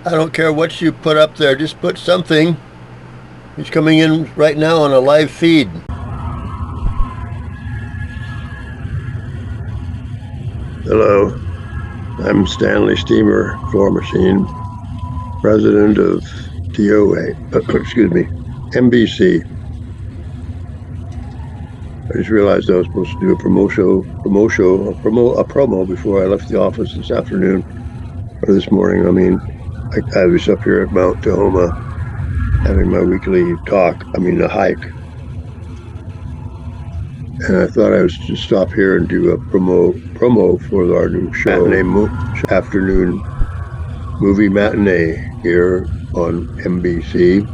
I don't care what you put up there, just put something. He's coming in right now on a live feed. Hello, I'm Stanley Floormachine, president of TOA, excuse me, MBC. I just realized I was supposed to do a promo before I left the office this afternoon, or this morning. I was up here at Mount Tahoma having my weekly a hike. And I thought I was to stop here and do a promo for our new show, afternoon movie matinee here on NBC.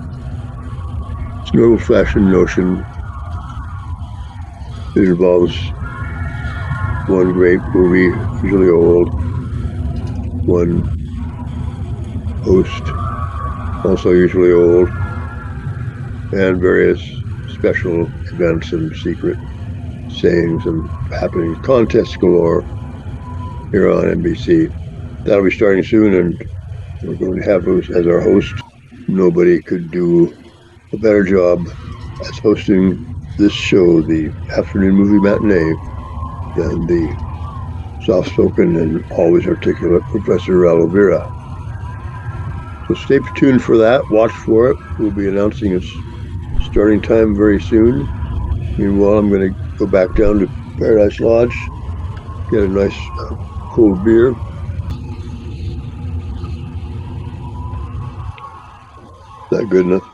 It's an old-fashioned notion. It involves one great movie, usually old, one host, also usually old, and various special events and secret sayings and happenings, contests galore here on NBC. That'll be starting soon, and we're going to have as our host. Nobody could do a better job as hosting this show, the afternoon movie matinee, than the soft-spoken and always articulate Professor Alovera. So stay tuned for that. Watch for it. We'll be announcing its starting time very soon. Meanwhile, I'm going to go back down to Paradise Lodge, get a nice cold beer. Is that good enough?